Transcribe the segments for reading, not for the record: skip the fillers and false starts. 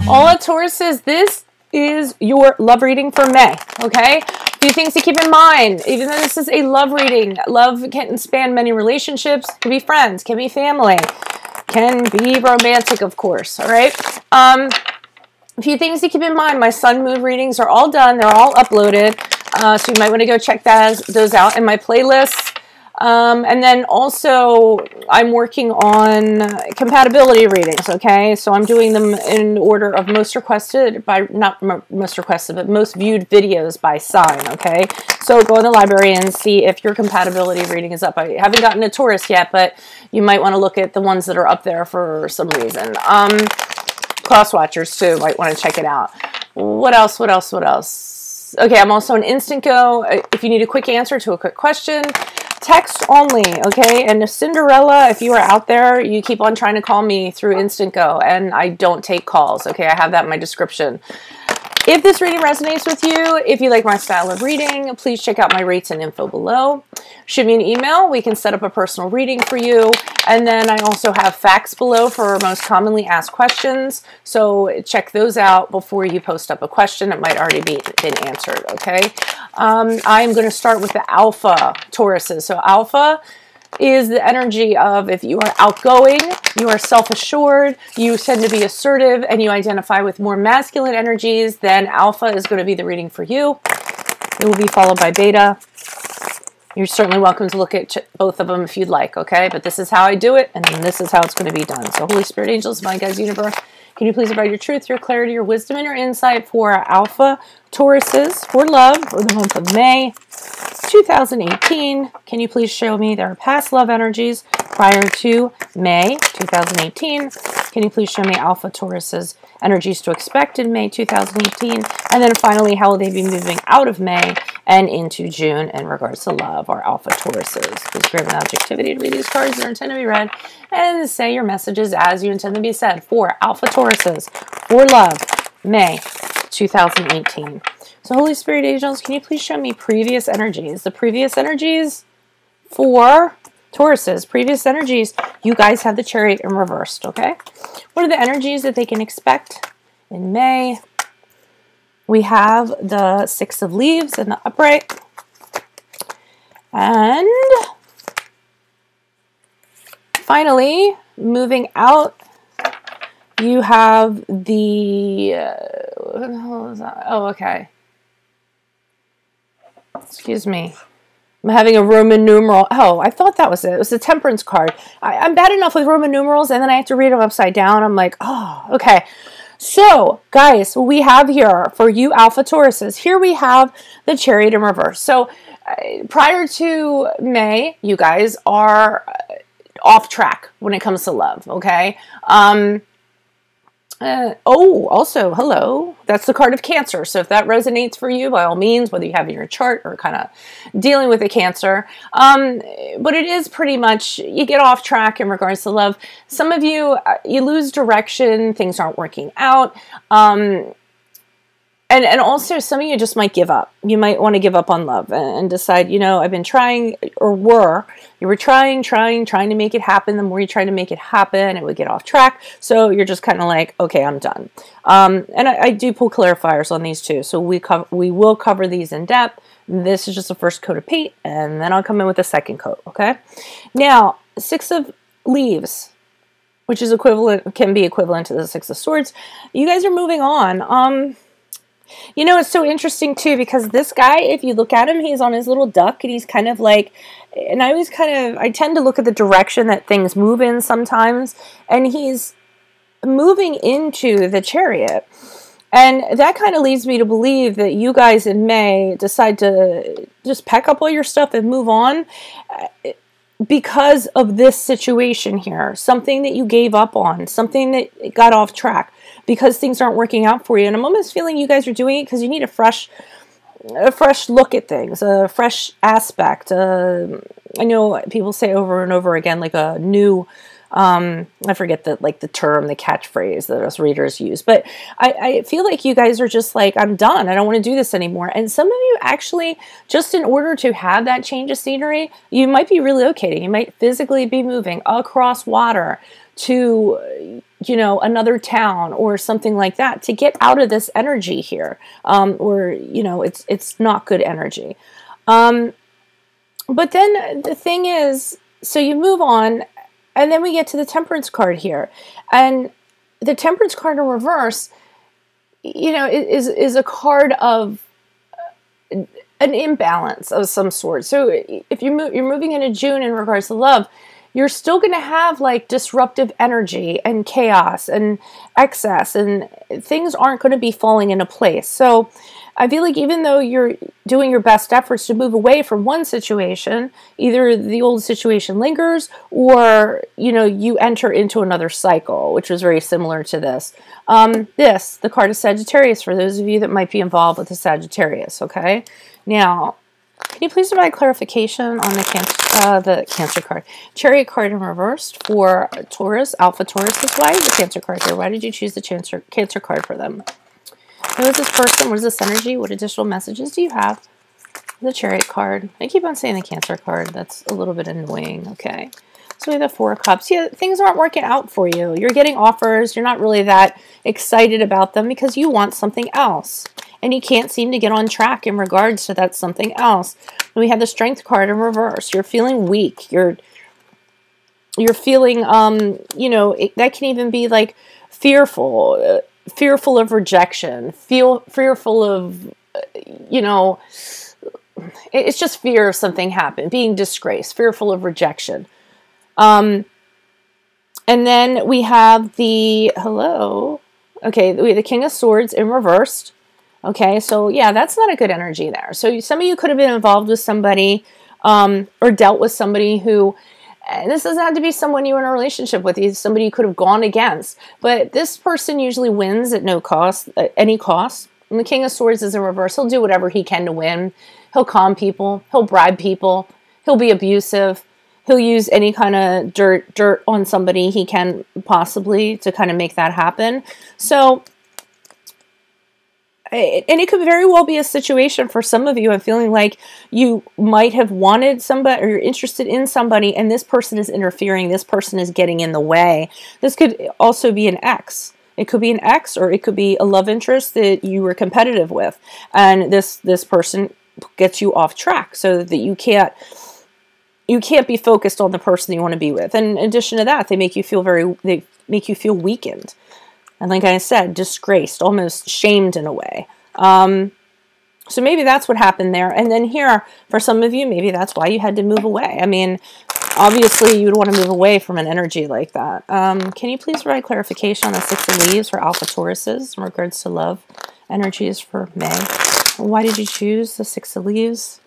All at Tauruses, this is your love reading for May, okay? A few things to keep in mind. Even though this is a love reading, love can span many relationships, can be friends, can be family, can be romantic, of course, all right? A few things to keep in mind. My sun moon readings are all done. They're all uploaded, so you might want to go check those out in my playlists. And then also, I'm working on compatibility readings, okay? So I'm doing them in order of most requested by, not most requested, but most viewed videos by sign, okay? So go in the library and see if your compatibility reading is up. I haven't gotten a Taurus yet, but you might want to look at the ones that are up there for some reason. Cross watchers too, might want to check it out. What else? Okay, I'm also an Instant Go. If you need a quick answer to a quick question, text only, okay? And Cinderella, if you are out there, you keep on trying to call me through Instant Go, and I don't take calls, okay? I have that in my description. If this reading resonates with you, if you like my style of reading, please check out my rates and info below. Shoot me an email. We can set up a personal reading for you. And then I also have FAQS below for most commonly asked questions. So check those out before you post up a question. It might already been answered, okay? I'm going to start with the Alpha Tauruses. So Alpha is the energy of if you are outgoing, you are self-assured, you tend to be assertive, and you identify with more masculine energies, then Alpha is going to be the reading for you. It will be followed by Beta. You're certainly welcome to look at both of them if you'd like, okay? But this is how I do it, and this is how it's going to be done. So Holy Spirit, angels, my guides, universe, can you please provide your truth, your clarity, your wisdom, and your insight for our Alpha Tauruses for love for the month of May 2018. Can you please show me their past love energies prior to May 2018? Can you please show me Alpha Taurus's energies to expect in May 2018? And then finally, how will they be moving out of May and into June in regards to love, our Alpha Tauruses? Please grab an objectivity to read these cards that are intended to be read and say your messages as you intend to be said for Alpha Tauruses for love, May 2018. So Holy Spirit angels, can you please show me previous energies? The previous energies for Tauruses, previous energies, you guys have the Chariot in reversed, okay? What are the energies that they can expect in May? We have the Six of Leaves in the upright. And finally, moving out, you have the, what the hell is that? Oh, okay. Excuse me. I'm having a Roman numeral. Oh, I thought that was it. It was the Temperance card. I'm bad enough with Roman numerals, and then I have to read them upside down. I'm like, oh, okay. So, guys, we have here, for you Alpha Tauruses, here we have the Chariot in reverse. So, prior to May, you guys are off track when it comes to love, okay? Also, hello, that's the card of Cancer. So if that resonates for you, by all means, whether you have it in your chart or kind of dealing with a Cancer. But it is pretty much, you get off track in regards to love. Some of you, you lose direction, things aren't working out. And also, some of you just might give up. You might want to give up on love and decide, you know, I've been trying, or you were trying to make it happen. The more you try to make it happen, it would get off track. So you're just kind of like, okay, I'm done. And I do pull clarifiers on these too. So we will cover these in depth. This is just the first coat of paint, and then I'll come in with a second coat, okay? Now, Six of Leaves, which is equivalent, can be equivalent to the Six of Swords. You guys are moving on. You know, it's so interesting too, because this guy, if you look at him, he's on his little duck, and he's kind of like, and I tend to look at the direction that things move in sometimes, and he's moving into the Chariot. And that kind of leads me to believe that you guys in May decide to just pack up all your stuff and move on because of this situation here. Something that you gave up on, something that got off track because things aren't working out for you. And I'm almost feeling you guys are doing it because you need a fresh look at things, a fresh aspect. I know people say over and over again, like a new, I forget the term, the catchphrase that us readers use, but I feel like you guys are just like, I'm done. I don't want to do this anymore. And some of you actually, just in order to have that change of scenery, you might be relocating. You might physically be moving across water to you know, another town or something like that to get out of this energy here. Or, you know, it's not good energy. But then the thing is, so you move on, and then we get to the Temperance card here. And the Temperance card in reverse, you know, is a card of an imbalance of some sort. So if you're moving into June in regards to love, you're still going to have like disruptive energy and chaos and excess, and things aren't going to be falling into place. So I feel like even though you're doing your best efforts to move away from one situation, either the old situation lingers or, you know, you enter into another cycle, which was very similar to this. The card is Sagittarius for those of you that might be involved with the Sagittarius, okay? Now, can you please provide clarification on the Cancer card? Chariot card in reverse for Taurus, Alpha Taurus. Why is the Cancer card here? Why did you choose the Cancer card for them? Who is this person? What is this energy? What additional messages do you have? The Chariot card. I keep on saying the Cancer card. That's a little bit annoying. Okay. So we have the Four of Cups. Yeah, things aren't working out for you. You're getting offers. You're not really that excited about them because you want something else. And you can't seem to get on track in regards to that something else. And we have the Strength card in reverse. You're feeling weak. You're feeling, you know, that can even be like fearful. Fearful of rejection, fearful of, you know, it's just fear of something happened, being disgraced, fearful of rejection. And then we have the, okay, we have the King of Swords in reversed. Okay, so yeah, that's not a good energy there. So some of you could have been involved with somebody or dealt with somebody who, and this doesn't have to be someone you're in a relationship with. He's somebody you could have gone against. But this person usually wins at no cost, at any cost. And the King of Swords is in reverse. He'll do whatever he can to win. He'll calm people. He'll bribe people. He'll be abusive. He'll use any kind of dirt on somebody he can possibly to kind of make that happen. So, and it could very well be a situation for some of you. I'm feeling like you might have wanted somebody or you're interested in somebody and this person is interfering. This person is getting in the way. This could also be an ex. It could be an ex or it could be a love interest that you were competitive with. And this person gets you off track so that you can't be focused on the person you want to be with. And in addition to that, they make you feel weakened. And like I said, disgraced, almost shamed in a way. So maybe that's what happened there. And then here, for some of you, maybe that's why you had to move away. I mean, obviously, you would want to move away from an energy like that. Can you please provide clarification on the Six of Leaves for Alpha Tauruses in regards to love energies for May? Why did you choose the Six of Leaves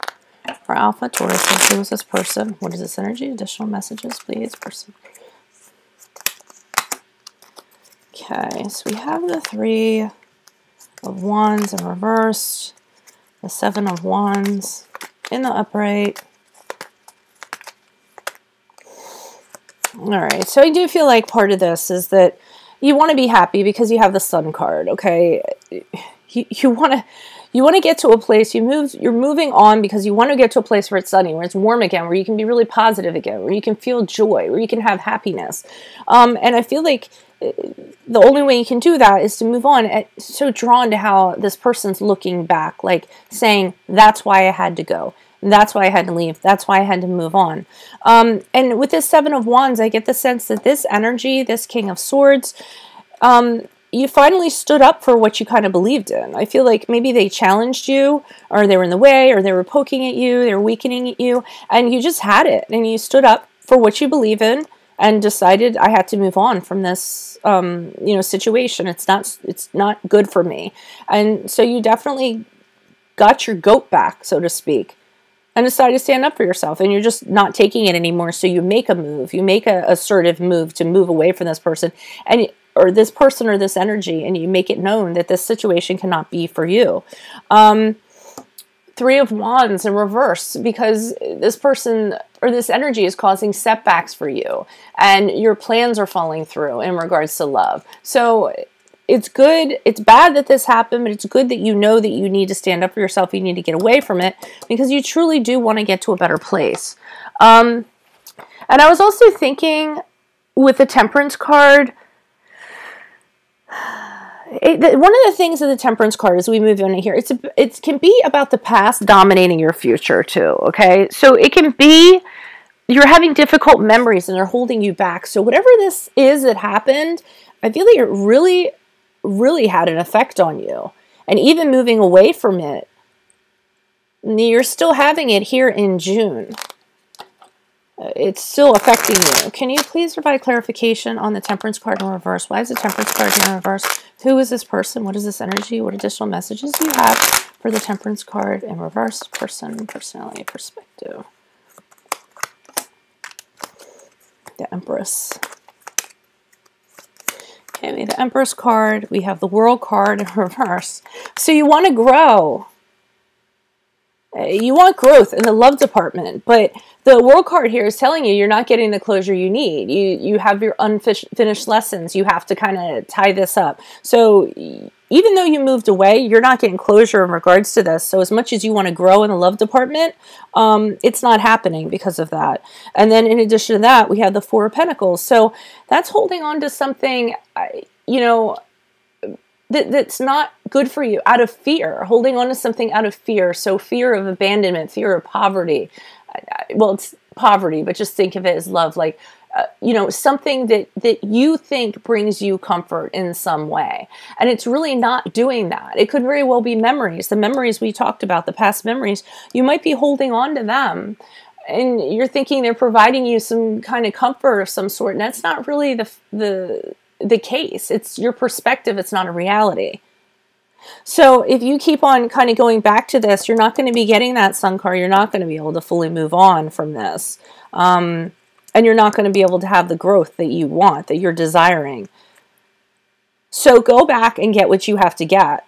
for Alpha Tauruses? Who is this person? What is this energy? Additional messages, please, person. Okay, so we have the Three of Wands in reverse, the Seven of Wands in the upright. All right, so I do feel like part of this is that you want to be happy because you have the Sun card, okay? You want to get to a place, you're moving on because you want to get to a place where it's sunny, where it's warm again, where you can be really positive again, where you can feel joy, where you can have happiness. And I feel like the only way you can do that is to move on. So drawn to how this person's looking back, like saying, that's why I had to go. That's why I had to leave. That's why I had to move on. And with this Seven of Wands, I get the sense that this energy, this King of Swords, you finally stood up for what you kind of believed in. I feel like maybe they challenged you, or they were in the way, or they were poking at you, they were weakening at you, and you just had it, and you stood up for what you believe in, and decided I had to move on from this, situation. It's not good for me, and so you definitely got your goat back, so to speak, and decided to stand up for yourself. And you're just not taking it anymore. So you make a move. You make an assertive move to move away from this person, or this person or this energy, and you make it known that this situation cannot be for you. Three of Wands in reverse, because this person or this energy is causing setbacks for you and your plans are falling through in regards to love. So it's good. It's bad that this happened, but it's good that you know that you need to stand up for yourself. You need to get away from it because you truly do want to get to a better place. And I was also thinking with the Temperance card, One of the things of the Temperance card as we move in here, it can be about the past dominating your future too, okay? So it can be you're having difficult memories and they're holding you back. So whatever this is that happened, I feel like it really, really had an effect on you. And even moving away from it, you're still having it here in June. It's still affecting you. Can you please provide clarification on the Temperance card in reverse? Why is the Temperance card here in reverse? Who is this person? What is this energy? What additional messages do you have for the Temperance card in reverse? Person, personality, perspective. The Empress. Okay, the Empress card. We have the World card in reverse. So you want to grow. You want growth in the love department, but the World card here is telling you you're not getting the closure you need. You have your unfinished lessons. You have to kind of tie this up. So even though you moved away, you're not getting closure in regards to this. So as much as you want to grow in the love department, it's not happening because of that. And then in addition to that, we have the Four of Pentacles. So that's holding on to something, you know, that's not good for you out of fear, holding on to something out of fear. So fear of abandonment, fear of poverty. Well, it's poverty, but just think of it as love. Like, you know, something that you think brings you comfort in some way. And it's really not doing that. It could very well be memories. The memories we talked about, the past memories, you might be holding on to them. And you're thinking they're providing you some kind of comfort of some sort. And that's not really the case. It's your perspective. It's not a reality. So if you keep on kind of going back to this, you're not going to be getting that Sun card. You're not going to be able to fully move on from this. And you're not going to be able to have the growth that you want, that you're desiring. So go back and get what you have to get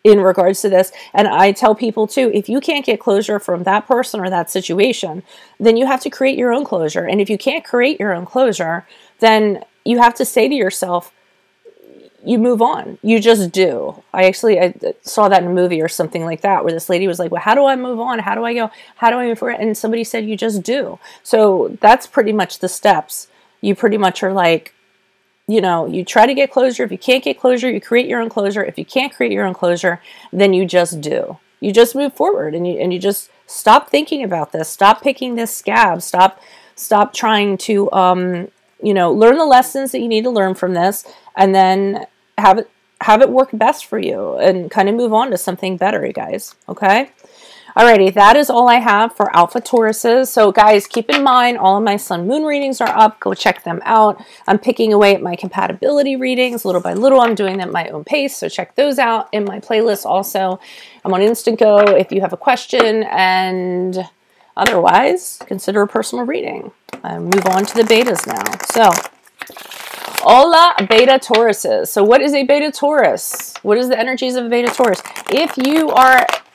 in regards to this. And I tell people too, if you can't get closure from that person or that situation, then you have to create your own closure. And if you can't create your own closure, then you have to say to yourself, you move on. You just do. I saw that in a movie or something like that, where this lady was like, well, how do I move on? How do I go? How do I move forward? And somebody said, you just do. So that's pretty much the steps. You pretty much are like, you know, you try to get closure. If you can't get closure, you create your own closure. If you can't create your own closure, then you just do. You just move forward and you just stop thinking about this. Stop picking this scab. Stop trying to, you know, learn the lessons that you need to learn from this, and then have it work best for you and kind of move on to something better, you guys. Okay? Alrighty, that is all I have for Alpha Tauruses. So guys, keep in mind, all of my Sun Moon readings are up. Go check them out. I'm picking away at my compatibility readings little by little. I'm doing them at my own pace, so check those out in my playlist also. I'm on Instant Go if you have a question, and otherwise, consider a personal reading. Move on to the betas now. So, hola, Beta Tauruses. So what is a Beta Taurus? What is the energies of a Beta Taurus? If you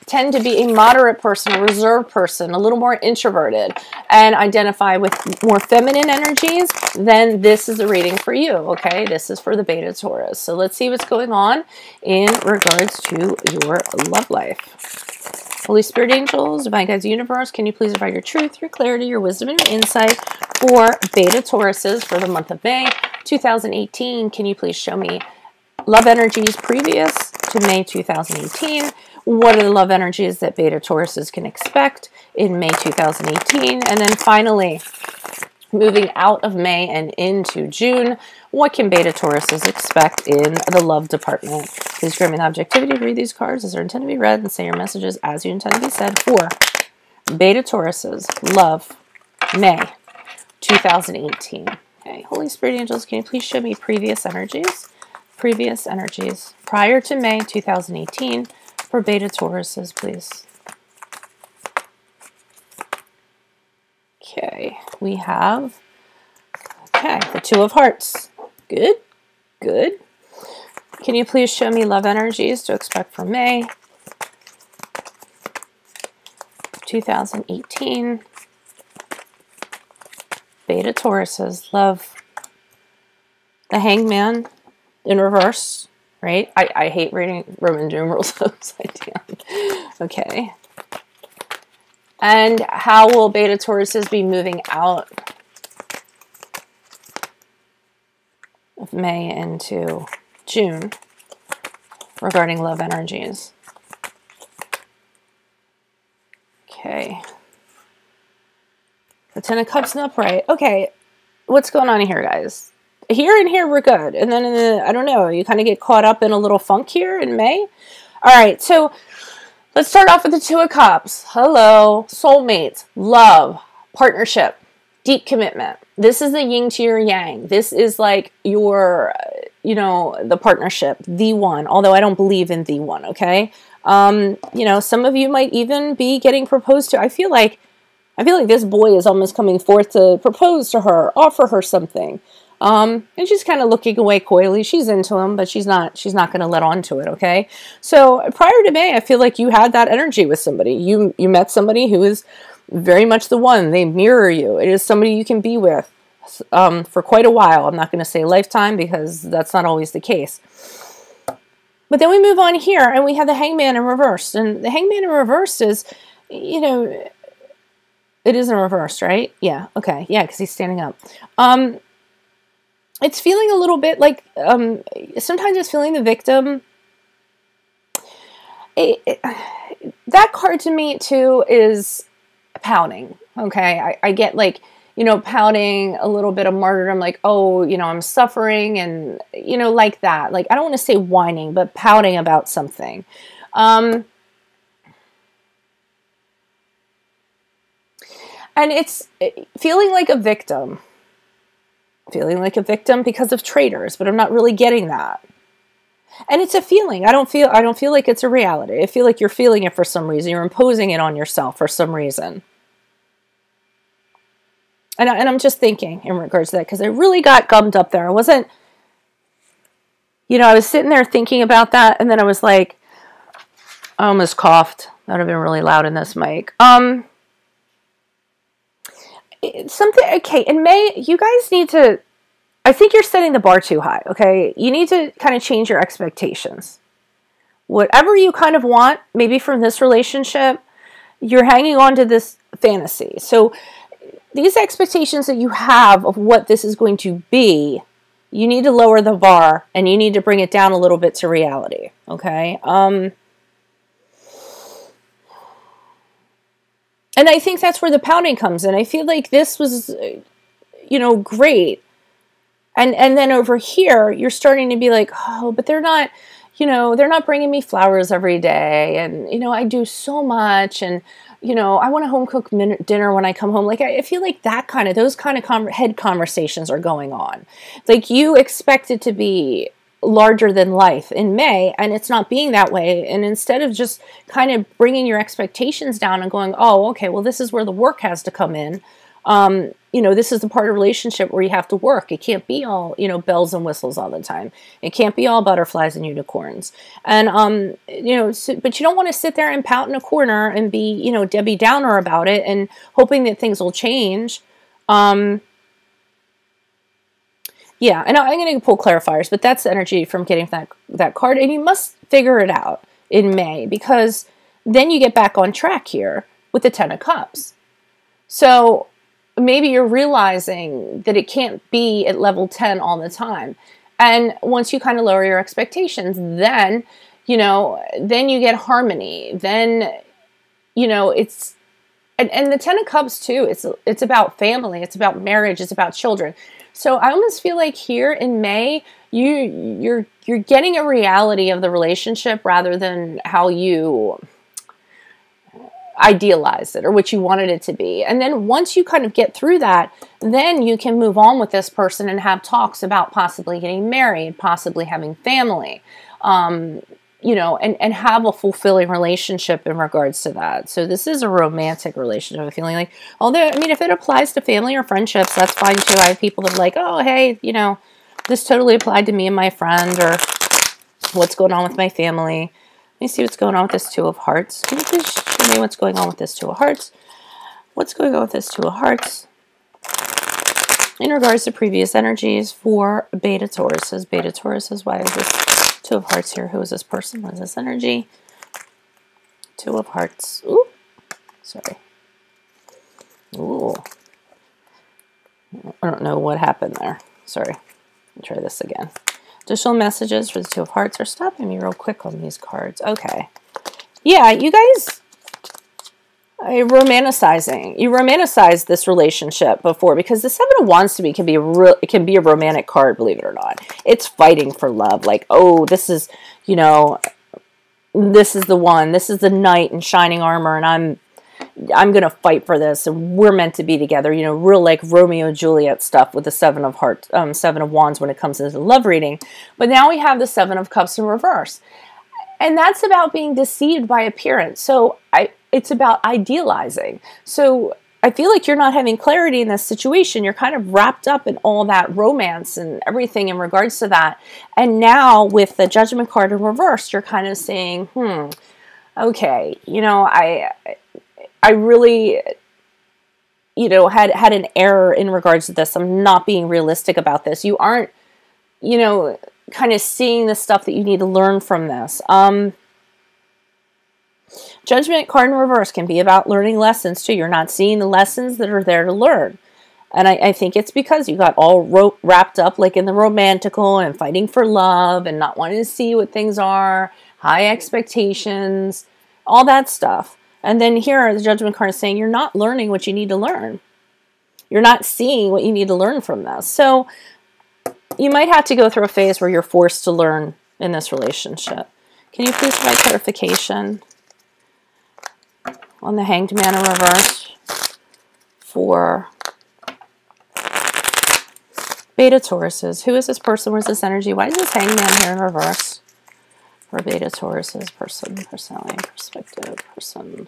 tend to be a moderate person, a reserved person, a little more introverted, and identify with more feminine energies, then this is the reading for you, okay? This is for the Beta Taurus. So let's see what's going on in regards to your love life. Holy Spirit Angels, Divine Guides, Universe, can you please provide your truth, your clarity, your wisdom, and your insight for Beta Tauruses for the month of May 2018? Can you please show me love energies previous to May 2018? What are the love energies that Beta Tauruses can expect in May 2018? And then finally, moving out of May and into June, what can Beta Tauruses expect in the love department? Please grant me the objectivity to read these cards as they're intended to be read, and say your messages as you intend to be said for Beta Tauruses, love, May 2018. Okay, Holy Spirit Angels, can you please show me previous energies? Previous energies prior to May 2018 for Beta Tauruses, please. Okay, we have, the Two of Hearts. Good, good. Can you please show me love energies to expect for May 2018? Beta Tauruses, love. The Hangman in reverse, right? I hate reading Roman numerals upside down. Okay. And how will Beta Tauruses be moving out of May into June regarding love energies. Okay. The Ten of Cups and upright. Okay. What's going on here, guys? Here and here we're good. And then, I don't know, you kind of get caught up in a little funk here in May. All right. So let's start off with the Two of Cups. Hello. Soulmates. Love. Partnership. Deep commitment. This is the yin to your yang. This is like your, you know, the partnership, the one, although I don't believe in the one, okay? You know, some of you might even be getting proposed to. I feel like this boy is almost coming forth to propose to her, offer her something. And she's kind of looking away coyly. She's into him, but she's not going to let on to it, okay? So prior to May, I feel like you had that energy with somebody. You met somebody who is very much the one. They mirror you. It is somebody you can be with for quite a while. I'm not going to say lifetime because that's not always the case. But then we move on here and we have the Hangman in reverse. And the Hangman in reverse is, you know, it is in reverse, right? Yeah, okay. Yeah, because he's standing up. It's feeling a little bit like, sometimes it's feeling the victim. That card to me, too, is pouting, okay? I get, like, you know, pouting, a little bit of martyrdom, like, oh, you know, I'm suffering, and, you know, like that. Like, I don't want to say whining, but pouting about something. And it's feeling like a victim. Feeling like a victim because of traitors, but I'm not really getting that. And it's a feeling. I don't feel like it's a reality. I feel like you're feeling it for some reason. You're imposing it on yourself for some reason. And I'm just thinking in regards to that, because I really got gummed up there. I wasn't, you know, I was sitting there thinking about that, and then I was like, I almost coughed. That would have been really loud in this mic. Something, okay, in May, you guys need to, I think you're setting the bar too high, okay? You need to kind of change your expectations. Whatever you kind of want, maybe from this relationship, you're hanging on to this fantasy. So these expectations that you have of what this is going to be, you need to lower the bar and you need to bring it down a little bit to reality, okay? And I think that's where the pounding comes in. I feel like this was, you know, great. And then over here, you're starting to be like, oh, but they're not, you know, they're not bringing me flowers every day. And, you know, I do so much. And, you know, I want to home cook dinner when I come home. Like, I feel like those kind of head conversations are going on. Like, you expect it to be larger than life in May, and it's not being that way. And instead of just kind of bringing your expectations down and going, oh, okay, well, this is where the work has to come in. You know, this is the part of the relationship where you have to work. It can't be all, you know, bells and whistles all the time. It can't be all butterflies and unicorns. And, you know, but you don't want to sit there and pout in a corner and be, you know, Debbie Downer about it and hoping that things will change. Yeah, and I'm going to pull clarifiers, but that's the energy from getting that card. And you must figure it out in May, because then you get back on track here with the Ten of Cups. So maybe you're realizing that it can't be at level 10 all the time. And once you kind of lower your expectations, then, you know, then you get harmony. Then, you know, it's, and the Ten of Cups too, it's about family, it's about marriage, it's about children. So I almost feel like here in May, you're getting a reality of the relationship rather than how you idealized it or what you wanted it to be. And then once you kind of get through that, then you can move on with this person and have talks about possibly getting married, possibly having family, you know, and have a fulfilling relationship in regards to that. So this is a romantic relationship. I'm feeling like, although, I mean, if it applies to family or friendships, that's fine too. I have people that are like, oh, hey, you know, this totally applied to me and my friend, or what's going on with my family. Let me see what's going on with this Two of Hearts. Can you please show me what's going on with this Two of Hearts? What's going on with this Two of Hearts in regards to previous energies for Beta Tauruses? Beta Tauruses, why is this Two of Hearts here? Who is this person? What is this energy? Two of Hearts. Ooh. Sorry. Ooh. I don't know what happened there. Sorry. Let me try this again. Additional messages for the Two of Hearts are stopping me real quick on these cards. Okay. Yeah, you guys are romanticizing. You romanticized this relationship before, because the Seven of Wands to me can be a romantic card, believe it or not. It's fighting for love. Like, oh, this is, you know, this is the one. This is the knight in shining armor, and I'm going to fight for this, and we're meant to be together. You know, real like Romeo and Juliet stuff with the Seven of Hearts, Seven of Wands when it comes to the love reading. But now we have the Seven of Cups in reverse. And that's about being deceived by appearance. So it's about idealizing. So I feel like you're not having clarity in this situation. You're kind of wrapped up in all that romance and everything in regards to that. And now with the Judgment card in reverse, you're kind of saying, okay, you know, I really, you know, had an error in regards to this. I'm not being realistic about this. You aren't, you know, kind of seeing the stuff that you need to learn from this. Judgment card in reverse can be about learning lessons too. You're not seeing the lessons that are there to learn. And I think it's because you got all wrapped up like in the romantical and fighting for love and not wanting to see what things are, high expectations, all that stuff. And then here the Judgment card is saying you're not learning what you need to learn. You're not seeing what you need to learn from this. So you might have to go through a phase where you're forced to learn in this relationship. Can you please provide clarification on the Hanged Man in reverse for Beta Tauruses? Who is this person? Where's this energy? Why is this Hanged Man here in reverse for Beta Tauruses? Person, personality, perspective, person.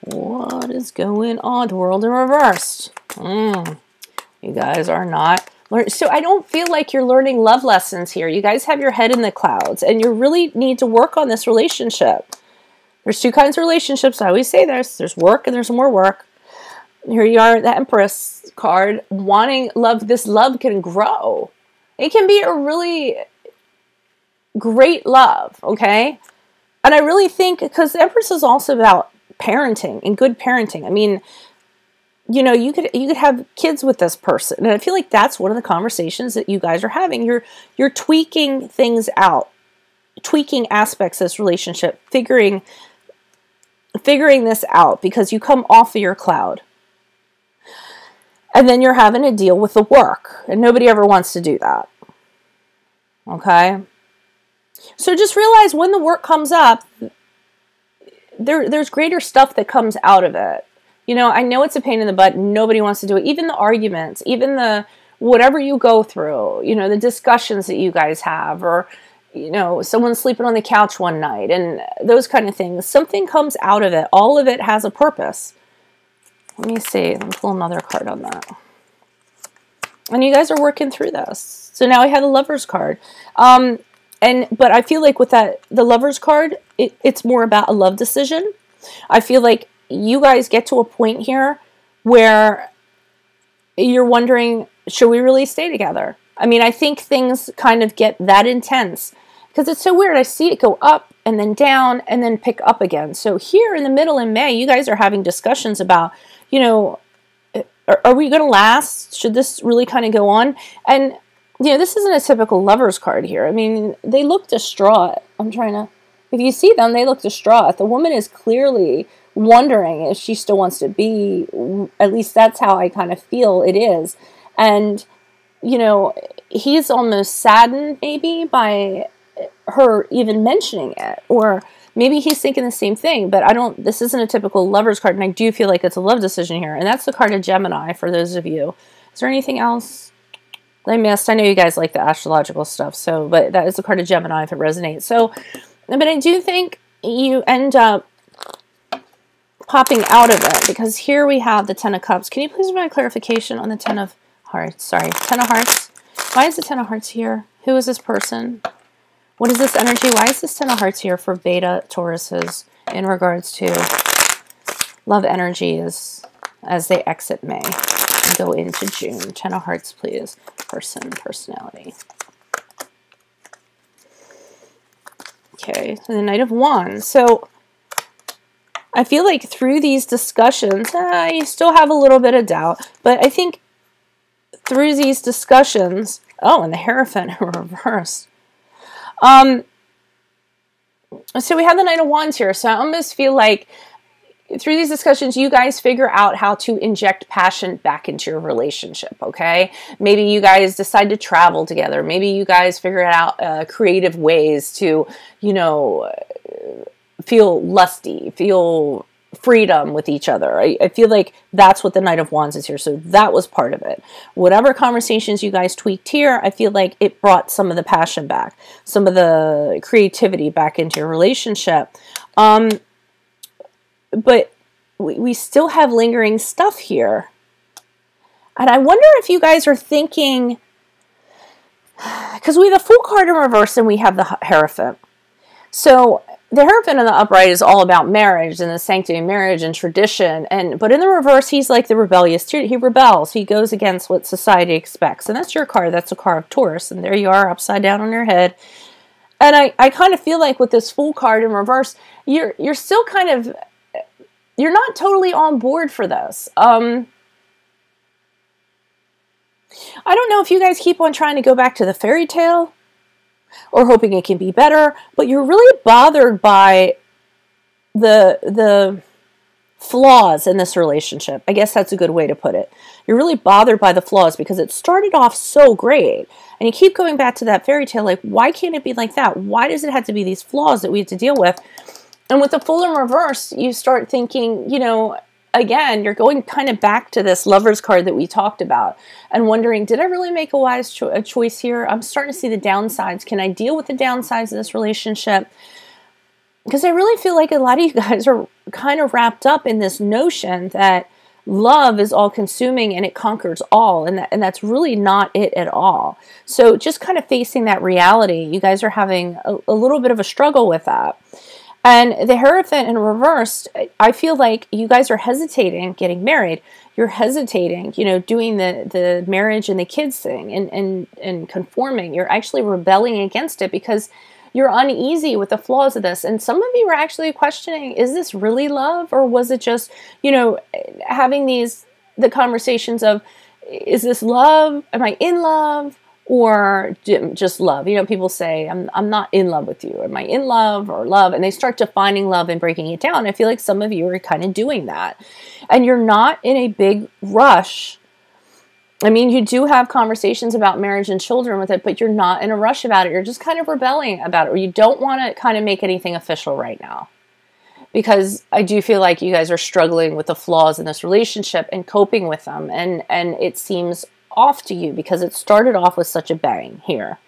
What is going on? World in reverse. You guys are not... So I don't feel like you're learning love lessons here. You guys have your head in the clouds, and you really need to work on this relationship. There's two kinds of relationships. I always say this. There's work and there's more work. Here you are, the Empress card, wanting love. This love can grow. It can be a really great love, okay? And I really think, because the Empress is also about parenting and good parenting. I mean, you know, you could have kids with this person, and I feel like that's one of the conversations that you guys are having. You're tweaking things out, tweaking aspects of this relationship, figuring this out, because you come off of your cloud, and then you're having to deal with the work, and nobody ever wants to do that. Okay, so just realize when the work comes up, there's greater stuff that comes out of it. You know, I know it's a pain in the butt. Nobody wants to do it. Even the arguments, even the whatever you go through, you know, the discussions that you guys have, or, you know, someone sleeping on the couch one night and those kind of things. Something comes out of it. All of it has a purpose. Let me see. Let me pull another card on that. And you guys are working through this. So now I have the Lover's card. But I feel like with that, the Lover's card, it's more about a love decision. I feel like you guys get to a point here where you're wondering, should we really stay together? I mean, I think things kind of get that intense because it's so weird. I see it go up and then down and then pick up again. So here in the middle in May, you guys are having discussions about, you know, are we going to last? Should this really kind of go on? And, you know, this isn't a typical Lover's card here. I mean, they look distraught. If you see them, they look distraught. The woman is clearly wondering if she still wants to be, at least that's how I kind of feel it is. And, you know, he's almost saddened maybe by her even mentioning it, or maybe he's thinking the same thing, but this isn't a typical Lover's card, and I do feel like it's a love decision here. And that's the card of Gemini for those of you. Is there anything else I missed? I know you guys like the astrological stuff, but that is the card of Gemini if it resonates. So, but I do think you end up popping out of it, because here we have the Ten of Cups. Can you please provide clarification on the Ten of Hearts? Sorry, Ten of Hearts. Why is the Ten of Hearts here? Who is this person? What is this energy? Why is this Ten of Hearts here for Beta Tauruses in regards to love energies as they exit May and go into June? Ten of Hearts, please. Person, personality. Okay, so the Knight of Wands. So I feel like through these discussions, you still have a little bit of doubt, but I think through these discussions, Oh, and the Hierophant in reverse. So we have the Knight of Wands here. So I almost feel like through these discussions, you guys figure out how to inject passion back into your relationship, okay? Maybe you guys decide to travel together. Maybe you guys figure out creative ways to, you know, feel lusty, feel freedom with each other. I feel like that's what the Knight of Wands is here. So that was part of it. Whatever conversations you guys tweaked here, I feel like it brought some of the passion back, some of the creativity back into your relationship. But we still have lingering stuff here. And I wonder if you guys are thinking, because we have the Fool card in reverse and we have the Hierophant. So the Hierophant in the upright is all about marriage and the sanctity of marriage and tradition. But in the reverse, he's like the rebellious. He rebels. He goes against what society expects. And that's your card. That's a card of Taurus. And there you are, upside down on your head. And I kind of feel like with this Fool card in reverse, you're still kind of, you're not totally on board for this. I don't know if you guys keep on trying to go back to the fairy tale or hoping it can be better, but you're really bothered by the flaws in this relationship. I guess that's a good way to put it. You're really bothered by the flaws because it started off so great. And you keep going back to that fairy tale, like, why can't it be like that? Why does it have to be these flaws that we have to deal with? And with the Fool in reverse, you start thinking, you know, again, you're going kind of back to this Lover's card that we talked about and wondering, did I really make a wise choice here? I'm starting to see the downsides. Can I deal with the downsides of this relationship? Because I really feel like a lot of you guys are kind of wrapped up in this notion that love is all consuming and it conquers all. And that's really not it at all. So just kind of facing that reality, you guys are having a little bit of a struggle with that. And the Hierophant in reverse, I feel like you guys are hesitating getting married. You're hesitating, you know, doing the marriage and the kids thing and conforming. You're actually rebelling against it because you're uneasy with the flaws of this. And some of you are actually questioning, is this really love? Or was it just, you know, having the conversations of, is this love? Am I in love? Or just love? You know, people say, I'm not in love with you. Am I in love or love? And they start defining love and breaking it down. I feel like some of you are kind of doing that. And you're not in a big rush. I mean, you do have conversations about marriage and children with it, but you're not in a rush about it. You're just kind of rebelling about it. Or you don't want to kind of make anything official right now. Because I do feel like you guys are struggling with the flaws in this relationship and coping with them. And it seems off to you because it started off with such a bang here.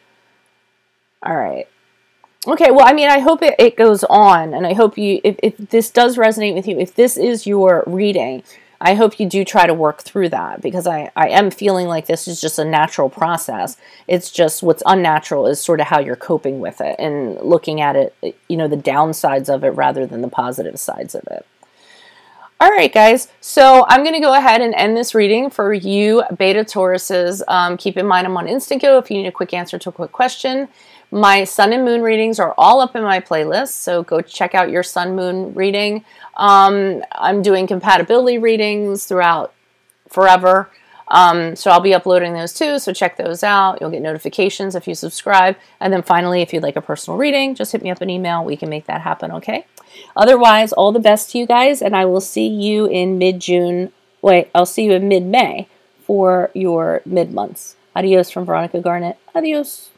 All right. Okay, well, I mean, I hope it goes on, and I hope you, if this does resonate with you, if this is your reading, I hope you do try to work through that, because I am feeling like this is just a natural process. It's just what's unnatural is sort of how you're coping with it and looking at it, you know, the downsides of it rather than the positive sides of it. All right, guys, so I'm going to go ahead and end this reading for you Beta Tauruses. Keep in mind I'm on Instago if you need a quick answer to a quick question. My Sun and Moon readings are all up in my playlist, so go check out your Sun Moon reading. I'm doing compatibility readings throughout forever, so I'll be uploading those too, so check those out. You'll get notifications if you subscribe. And then finally, if you'd like a personal reading, just hit me up an email. We can make that happen, okay? Otherwise, all the best to you guys, and I will see you in mid-June. Wait, I'll see you in mid-May for your mid-months. Adios from Veronica Garnett. Adios.